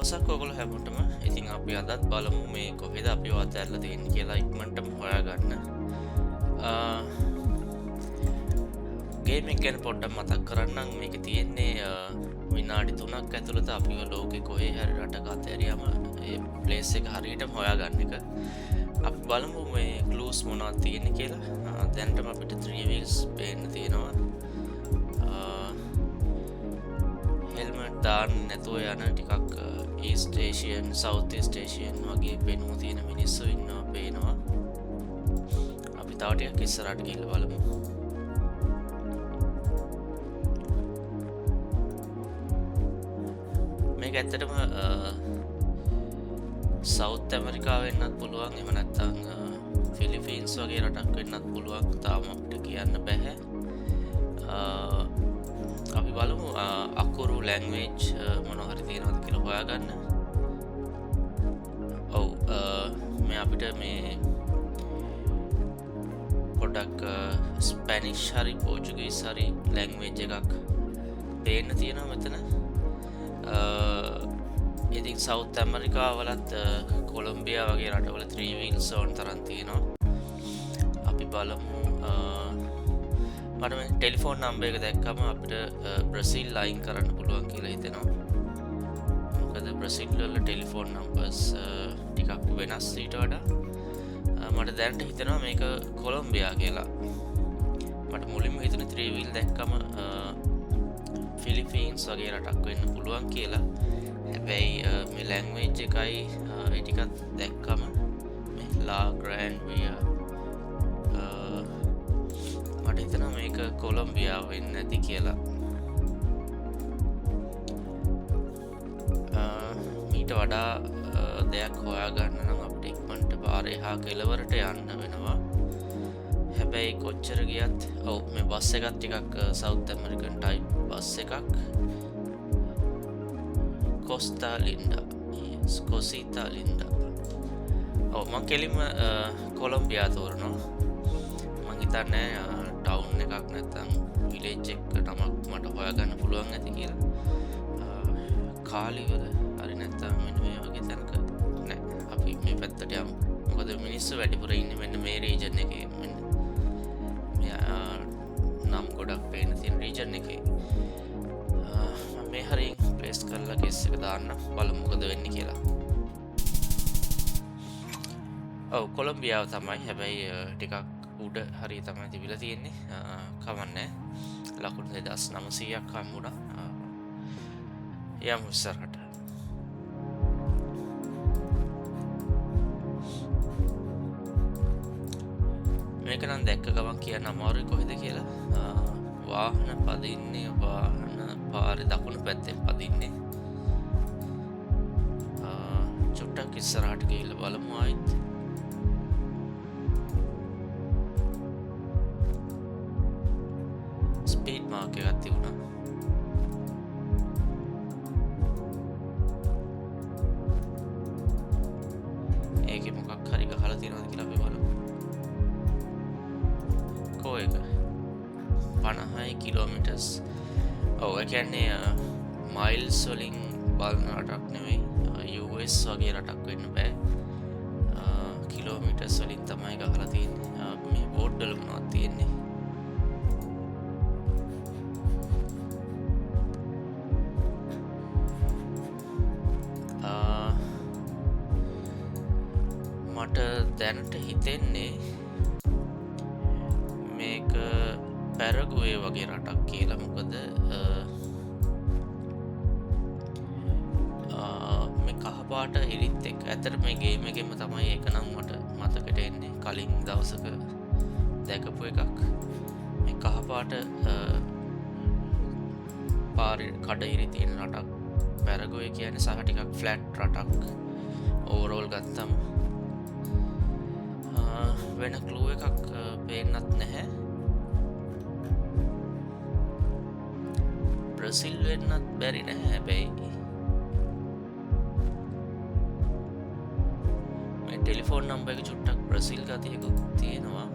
දවසක් ඔයගොල්ලෝ හැමෝටම. ඉතින් අපි අදත් බලමු මේ කොහෙද අපි අතහැරලා තියෙන්නේ කියලා ඉක්මනටම හොයාගන්න. ගේම් එක ගැන පොඩ්ඩක් මතක් කරන්නම්. මේකේ තියෙන්නේ විනාඩි 3ක් ඇතුළත අපිව ලෝකේ කොහේ හරි රටක අතහැරියම ඒ ප්ලේස් එක හරියටම හොයාගන්න එක. අපි බලමු මේ ක්ලූස් මොනවද තියෙන්නේ කියලා. දැනටම අපිට 3 wheels පේන්න තියෙනවා. හෙල්මට් දාන්න නැතුව යන ටිකක් east Asian south east Asian වගේ පෙනුම තියෙන මිනිස්සු ඉන්නවා පේනවා. අපි තව ටිකක් ඉස්සරහට ගිහිල්ලා බලමු. මේක ඇත්තටම සවුත් ඇමරිකාව වෙන්නත් පුළුවන්, එහෙම නැත්නම් ෆිලිපීන්ස් වගේ රටක් වෙන්නත් පුළුවන්. තාම අපිට කියන්න බෑ. අපි බලමු අකුරු ලැන්ග්වේජ් මොනවා හරි තියෙනවද කියලා හොයාගන්න. ඔව් මේ අපිට මේ පොඩක් ස්පැනිෂ් හරි පෝර්චුගීස් හරි ලැන්ග්වේජ් එකක් පේන්න තියෙනවා මෙතන. ඉතින් සවුත් ඇමරිකාවලත් කොලොම්බියා වගේ රටවල 3 wheels ඕන තරම් තියෙනවා. අපි බලමු. මට මේ ටෙලිෆෝන් නම්බර් එක දැක්කම අපිට බ්‍රසීල් ලයින් කරන්න පුළුවන් කියලා හිතෙනවා. මොකද බ්‍රසීල් වල ටෙලිෆෝන් නම්බර්ස් ටිකක් වෙනස් ඊට වඩා. මට දැනට හිතෙනවා මේක කොලොම්බියා කියලා. මට මුලින්ම හිතුනේ 3 wheel දැක්කම ෆිලිපීන්ස් වගේ රටක් වෙන්න පුළුවන් කියලා. හැබැයි මේ ලැන්ග්වේජ් එකයි ඒ ටිකත් දැක්කම මේ ලා ග්‍රෑන්ඩ් මට හිතෙනවා මේක කොලොම්බියාව වෙන්න ඇති කියලා. මීට වඩා දෙයක් හොයාගන්න නම් අපිට ඉක්මනට පාර එහා කෙළවරට යන්න වෙනවා. හැබැයි කොච්චර ගියත් ඔව් මේ බස් එකත් ටිකක් සවුත් ඇමරිකන් ටයිප් බස් එකක්. කොස්ටා ලින්ඩා. yes කොසිතා Linda. ඔව් මම කෙලින්ම කොලොම්බියා තෝරනවා. මම හිතන්නේ ටවුන් එකක් නැත්නම් විලේජ් එක නමක් මට හොයාගන්න පුළුවන් ඇති කියලා. කාලිවර හරි නැත්නම් මෙන්න මේ වගේ තැනක නෑ. අපි මේ පැත්තට යමු. මොකද මිනිස්සු වැඩිපුර ඉන්නේ මෙන්න මේ රීජන් එකේ. මෙන්න නම් ගොඩක් පේන තියෙන රීජන් එකේ. මම මේ හරියෙන් ප්ලේස් කරලා කෙස් එක දාන්න බලමු මොකද වෙන්නේ කියලා. ඔව් කොලොම්බියාව තමයි. හැබැයි ටිකක් උඩ හරිය තමයි තිබිලා තියෙන්නේ. කවන්නේ ලකුණු 2900ක් හම්බුණා. යමු ඉස්සරහට. මේක නම් දැක්ක ගමන් කියන්න අමාරුයි කොහෙද කියලා. වාහන පදින්නේ වාහන පාරේ දකුණු පැත්තෙන් පදින්නේ. චුට්ටක් ඉස්සරහට ගිහිල්ලා බලමු ආයිත්. ස්පීඩ් මාක් එකක් තිබුණා. ඒකේ මොකක් හරි ගහලා තියෙනවද කියලා අපි බලමු. කෝ එක 50 කිලෝමීටර්ස්. ඔව් ඒ කියන්නේ මයිල්ස් වලින් බලන රටක් නෙවෙයි. US වගේ රටක් වෙන්න බෑ. කිලෝමීටර්ස් වලින් තමයි ගහලා තියෙන්නේ. මේ බෝඩ් වල මොනවද තියෙන්නේ? මට දැනට හිතෙන්නේ මේක පැරගුවේ වගේ රටක් කියලා. මොකද මේ කහපාට ඉරිත් එක්ක ඇත්තට මේ ගේම් එකෙම තමයි ඒක නම් මට මතකෙට එන්නේ. කලින් දවසක දැකපු එකක්. මේ කහපාට පාරේ කඩ ඉරි තියෙන රටක් පැරගුවේ කියන්නේ. සහ ටිකක් ෆ්ලැට් රටක් ඕවරෝල් ගත්තම. වෙන ක්ලූ එකක් පේන්නත් නැහැ. බ්‍රසීල් වෙන්නත් බැරි නැහැ. හැබැයි මේ ටෙලිෆෝන් නම්බර් එක චුට්ටක් බ්‍රසීල් ගතියකුත් තියෙනවා.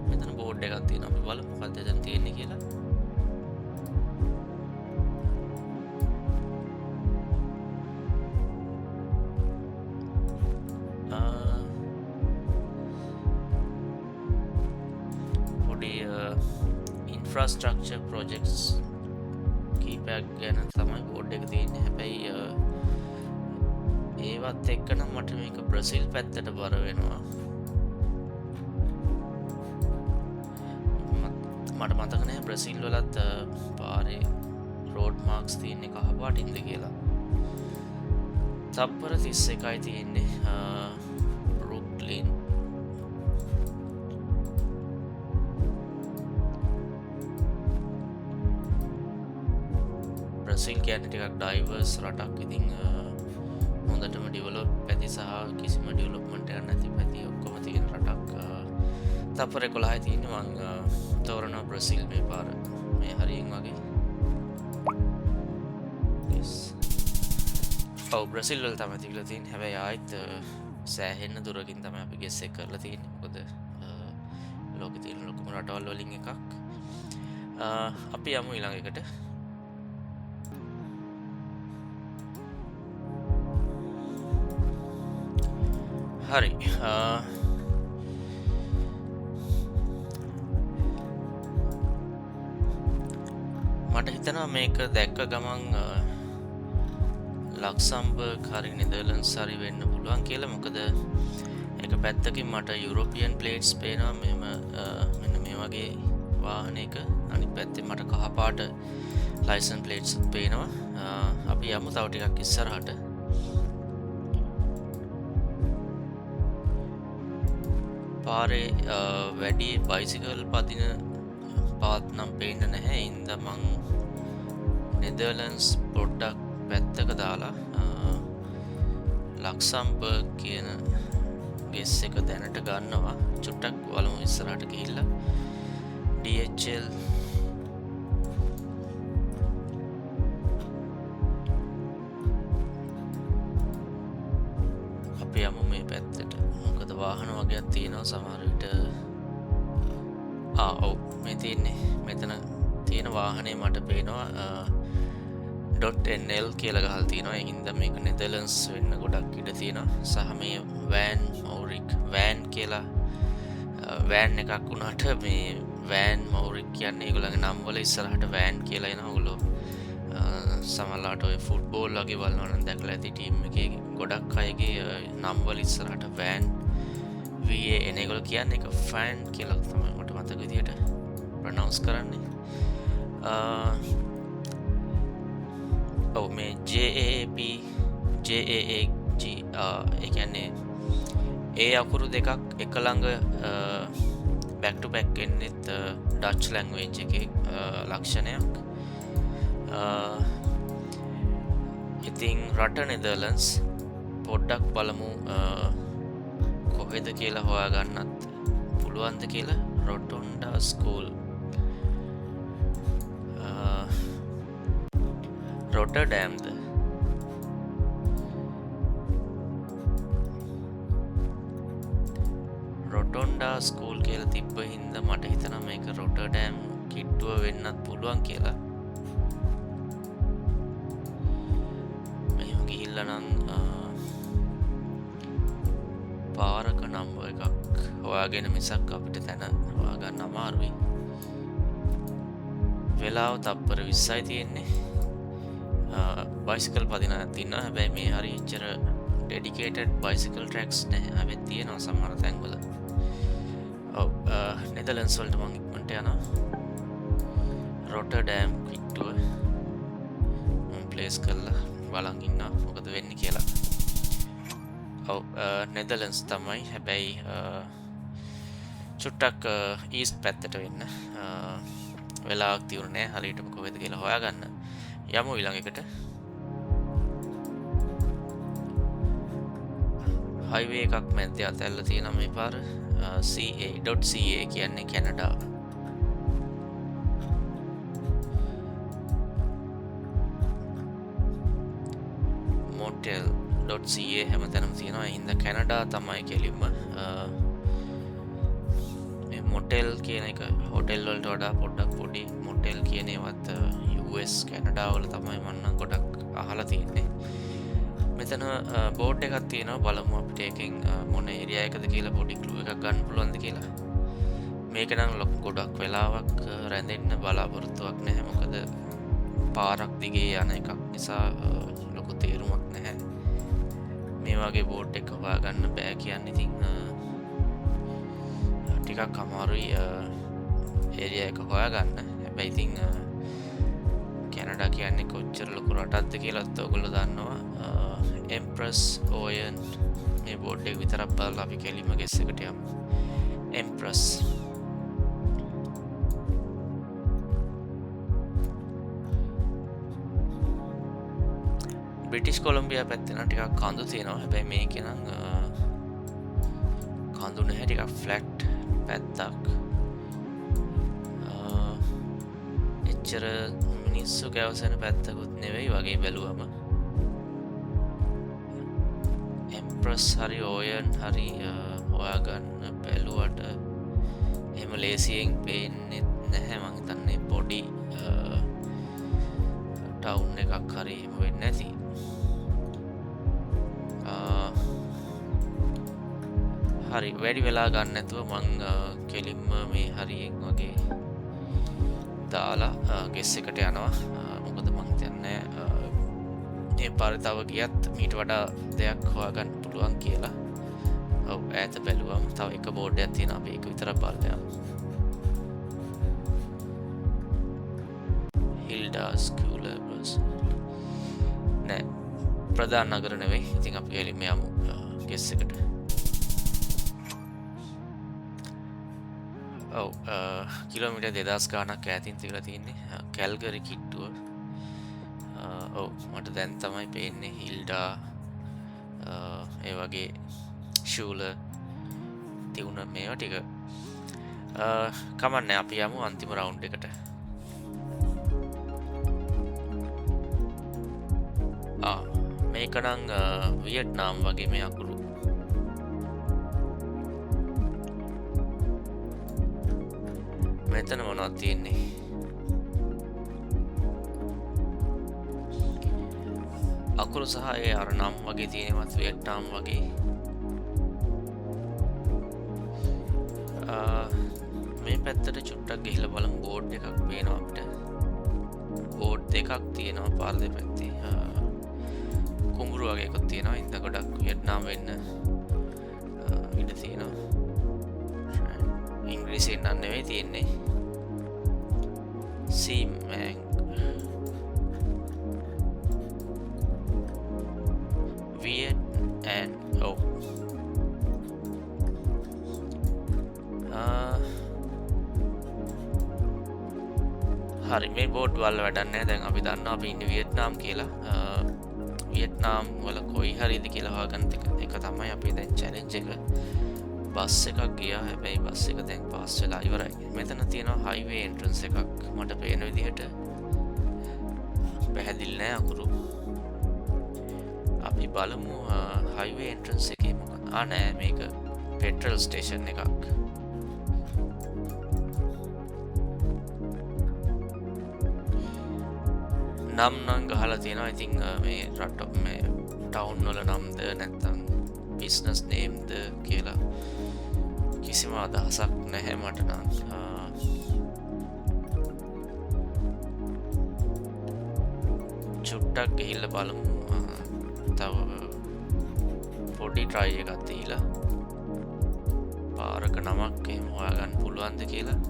මෙතන බෝඩ් එකක් තියෙනවා. අපි බලමු මොකක්ද දැන් තියෙන්නේ කියලා. පොඩි ඉන්ෆ්‍රාස්ට්‍රක්චර් ප්‍රොජෙක්ට්ස් කීපයක් ගැන තමයි බෝඩ් එක තියෙන්නේ. හැබැයි ඒවත් එක්කනම් මට මේක බ්‍රසිල් පැත්තට බර වෙනවා. මට මතක නෑ බ්‍රසිල් වලත් පාරේ රෝඩ් මාක්ස් තියෙන්නේ කහ පාටින්ද කියලා. තප්පර 31යි තියෙන්නේ බෘක්ලින්. බ්‍රසිල් කියන්නේ ටිකක් ඩයිවර්ස් රටක්. ඉතින් හොඳටම ඩිවලොප් පැති සහ කිසිම ඩිවලොප්මන්ට් එකක් නැති පැති ඔක්කොම තියෙන රටක්. තප්පර 11යි තියෙන්නේ. මං තෝරනවා බ්‍රසිල් මේ පාර මේ හරියෙන් වගේ. ඔව් බ්‍රසිල් වල තමයි තිබිලා තියෙන්නේ. හැබැයි ආයෙත් සෑහෙන්න දුරකින් තමයි අපි ගෙස් එක කරලා තියෙන්නේ. මොකද ලෝකෙ තියෙන ලොකුම රටවල් වලින් එකක්. අපි යමු ඊළඟ එකට. හරි. මට හිතෙනවා මේක දැක්ක ගමන් ලක්සම්බර්ග් හරි නෙදර්ලන්ඩ්ස් හරි වෙන්න පුළුවන් කියලා. මොකද එක පැත්තකින් මට යුරෝපියන් ප්ලේට්ස් පේනවා මෙන්න මේ වගේ වාහනයක. අනිත් පැත්තෙන් මට කහ පාට ලයිසන් ප්ලේට්ස් පේනවා. අපි යමු තව ටිකක් ඉස්සරහට. පාරේ වැඩි බයිසිකල් පදින පාත් නම් පේන්න නැහැ. ඉඳ මං නෙදර්ලන්ඩ්ස් පොඩ්ඩක් පැත්තක දාලා ලක්සම්බර්ග් කියන ගෙස් එක දැනට ගන්නවා. චුට්ටක් බලමු ඉස්සරහට ගිහිල්ලා. DHL අපි යමු මේ පැත්තට. මොකද වාහන වගේක් තියෙනවා සමහර විට. ඔව් මේ තියෙන්නේ මෙතන තියෙන වාහනේ මට පේනවා .nl කියලා ගහලා තියෙනවා. ඒ හින්දා මේක නෙදර්ලන්ඩ්ස් වෙන්න ගොඩක් ඉඩ තියෙනවා. සහ මේ වෑන් මෞරික් වෑන් කියලා වෑන් එකක් වුණාට මේ වෑන් මෞරික් කියන්නේ ඒගොල්ලන්ගේ නම් වල ඉස්සරහට වෑන් කියලා එනවා. ඔයගොල්ලෝ සමහරවිට ඔය ෆුට්බෝල් වගේ බලනවා නම් දැකලා ඇති ටීම් එකේ ගොඩක් අයගේ නම් වල ඉස්සරහට වෑන් VAN ඒගොල්ලෝ කියන්නේ ඒක ෆෑන් කියලා තමයි මට මතක විදියට ප්‍රොනවුන්ස් කරන්නේ. ඔව් මේ JAAP JAAG ඒ කියන්නේ ඒ අකුරු දෙකක් එක ළඟ back to back එන්නෙත් ඩච් ලැන්ග්වේජ් එකේ ලක්ෂණයක්. ඉතින් රට නෙදර්ලන්ඩ්ස් පොඩ්ඩක් බලමු කොහෙද කියලා හොයාගන්නත් පුළුවන්ද කියලා. රොටොන්ඩා ස්කූල් රොටර්ඩෑම්ද රොටොන්ඩා ස්කූල් කියලා තිබ්බ හින්දා මට හිතෙනවා මේක රොටර්ඩෑම් කිට්ටුව වෙන්නත් පුළුවන් කියලා. මෙහෙම ගිහිල්ලා නම් පාරක නම්බර් එකක් හොයාගෙන මිසක් අපිට තැන හොයාගන්න අමාරුයි. වෙලාව තප්පර 20යි තියෙන්නේ. බයිසිකල් පදින තින්නවා. හැබැයි මේ හරි එච්චර ඩෙඩිකේටඩ් බයිසිකල් ට්‍රැක්ස් නැහැ. හැබැයි තියෙනවා සමහර තැන්වල. ඔව් නෙදර්ලන්ඩ්ස් වලට මම ඉක්මනට යනවා. රොටර්ඩෑම් කිට්ටුව මම ප්ලේස් කරලා බලන් ඉන්නවා මොකද වෙන්නේ කියලා. ඔව් නෙදර්ලන්ඩ්ස් තමයි. හැබැයි චුට්ටක් ඊස්ට් පැත්තට වෙන්න වෙලාවක් තියුනේ නැහැ. හරියටම කොහෙද කියලා හොයාගන්න. යමු ඊළඟ එකට. හයිවේ එකක් මැද්දේ අතැල්ලා තියෙනවා මේ පාර. CA.CA කියන්නේ කැනඩා. motel.ca හැමතැනම තියෙනවා. ඒ හින්දා කැනඩා තමයි කෙලින්ම. මේ මොටෙල් කියන එක හොටෙල් වලට වඩා පොඩ්ඩක් පොඩි. මොටෙල් කියන ඒවත් US කැනඩා වල තමයි මම නම් ගොඩක් අහලා තියෙන්නේ. මෙතන බෝඩ් එකක් තියෙනවා බලමු අපිට ඒකෙන් මොන ඒරියා එකද කියලා පොඩි ක්ලූ එකක් ගන්න පුළුවන්ද කියලා. මේක නම් ගොඩක් වෙලාවක් රැඳෙන්න බලාපොරොත්තුවක් නැහැ මොකද පාරක් දිගේ යන එකක් නිසා ලොකු තේරුමක් නැහැ. මේ වගේ බෝඩ් එක හොයාගන්න බෑ කියන්නේ ඉතින් ටිකක් අමාරුයි ඒරියා එක හොයාගන්න. හැබැයි ඉතින් කැනඩා කියන්නේ කොච්චර ලොකු රටක්ද කියලාත් ඔයගොල්ලෝ දන්නවා. එම්ප්‍රස් ඕයන් මේ බෝඩ් එක විතරක් බලලා අපි කෙලින්ම ගෙස් එකට යමු. එම්ප්‍රස් බ්‍රිටිෂ් කොලම්බියා පැත්තේ නම් ටිකක් කඳු තියෙනවා. හැබැයි මේකේ නම් කඳු නැහැ, ටිකක් ෆ්ලැට් පැත්තක්. එච්චර මිනිස්සු ගැවසෙන පැත්තකුත් නෙවෙයි වගේ බැලුවම. එම්ප්‍රස් හරි ඕයන් හරි හොයාගන්න බැලුවට එහෙම ලේසියෙන් පේන්නේ නැහැ. මං හිතන්නේ පොඩි ටවුන් එකක් හරි එහෙම වෙන්නේ නැති. හරි වැඩි වෙලා ගන්න නැතුව මං කෙලින්ම මේ හරියෙන් වගේ දාලා ගෙස් එකට යනවා. මොකද මං හිතන්නේ මේ පාරේ තව ගියත් මීට වඩා දෙයක් හොයාගන්න පුළුවන් කියලා. ඔව් ඈත බැලුවම තව එක බෝඩ් එකක් තියෙනවා. අපි ඒක විතරක් බලලා යමු. හිල්ඩා ස්කූලර් නෑ ප්‍රධාන නගර නෙවෙයි. ඉතින් අපි එළිම යමු ගෙස් එකට. ඔව් කිලෝමීටර් 2000 ගාණක් ඈතින් තියලා තියෙන්නේ කැල්ගරි කිට්ටුව. ඔව් මට දැන් තමයි පේන්නේ හිල්ඩා ඒ වගේ ෂූලර් තියුණ මේවා ටික. කමන්නේ අපි යමු අන්තිම රවුන්ඩ් එකට. මේක නම් වියට්නාම් වගේ මේ අකුරු. මෙතන මොනවද තියෙන්නේ? අකුරු සහ ඒ අර නම් වගේ තියෙනවත් වියට්නාම් වගේ. මේ පැත්තට චුට්ටක් ගිහිල්ලා බලමු. බෝඩ් එකක් පේනවා අපිට. බෝඩ් දෙකක් තියෙනවා පාර දෙපැත්තේ. කුඹුරු වගේ එකක් තියෙනවා. ඉතින් ගොඩක් වියට්නාම් වෙන්න ඉඩ තියෙනවා. ඉංග්‍රීසියෙන් නම් නෙවෙයි තියෙන්නේ. සීමැන් වියට් ඇන් ඔව් හරි මේ බෝඩ් වල වැඩක් නැහැ. දැන් අපි දන්නවා අපි ඉන්නේ වියට්නාම් කියලා. වියට්නාම් වල කොයි හරිද කියලා හොයාගන්න එක තමයි අපේ දැන් චැලෙන්ජ් එක. බස් එකක් ගියා. හැබැයි බස් එක දැන් පාස් වෙලා ඉවරයි. මෙතන තියෙනවා හයිවේ එන්ට්‍රන්ස් එකක්. මට පේන විදිහට පැහැදිලි නෑ අකුරු. අපි බලමු හයිවේ එන්ට්‍රන්ස් එකේ මොකක්ද. නෑ මේක පෙට්‍රල් ස්ටේෂන් එකක්. නම් ගහලා තියෙනවා. ඉතින් මේ රට මේ ටවුන් වල නම්ද නැත්නම් බිස්නස් නේම්ද කියලා කිසිම අදහසක් නැහැ මට නම්. චුට්ටක් ගිහිල්ලා බලමු. තව පොඩි ට්‍රයි එකක් දීලා පාරක නමක් එහෙම හොයාගන්න පුළුවන්ද කියලා.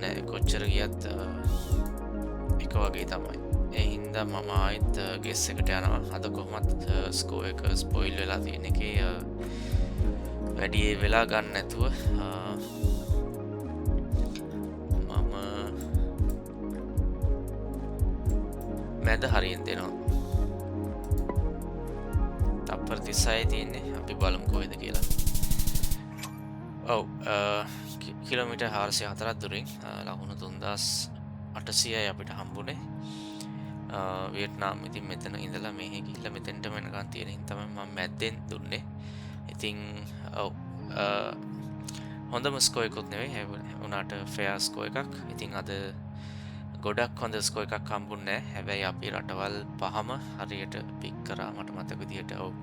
නෑ කොච්චර ගියත් එක වගේ තමයි. ඒ හින්දා මම ආයෙත් ගෙස් එකට යනවා. අද කොහොමත් ස්කෝ එක ස්පොයිල් වෙලා තියෙන එකේ වැඩි වෙලා ගන්න නැතුව මම මැද හරියෙන් දෙනවා. තප්පර 36 තියෙන්නේ. අපි බලමු කොහෙද කියලා. ඔව් කිලෝමීටර් 404ක් දුරින් ලකුණු 3800යි අපිට හම්බුනේ. වියට්නාම්. ඉතින් මෙතන ඉඳලා මෙහෙ ගිහිල්ලා මෙතෙන්ට වෙනකන් තියෙන හින්දා තමයි මම මැද්දෙන් දුන්නේ. ඉතින් ඔව් හොඳම ස්කෝ එකකුත් නෙවෙයි. ඒ වුණාට ෆෙයා ස්කෝ එකක්. ඉතින් අද ගොඩක් හොඳ ස්කෝ එකක් හම්බුන්නේ නැහැ. හැබැයි අපි රටවල් පහම හරියට පික් කරා මට මතක විදියට. ඔව්.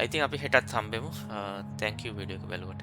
ඉතින් අපි හෙටත් හම්බෙමු. thank you වීඩියෝ එක බලුවට.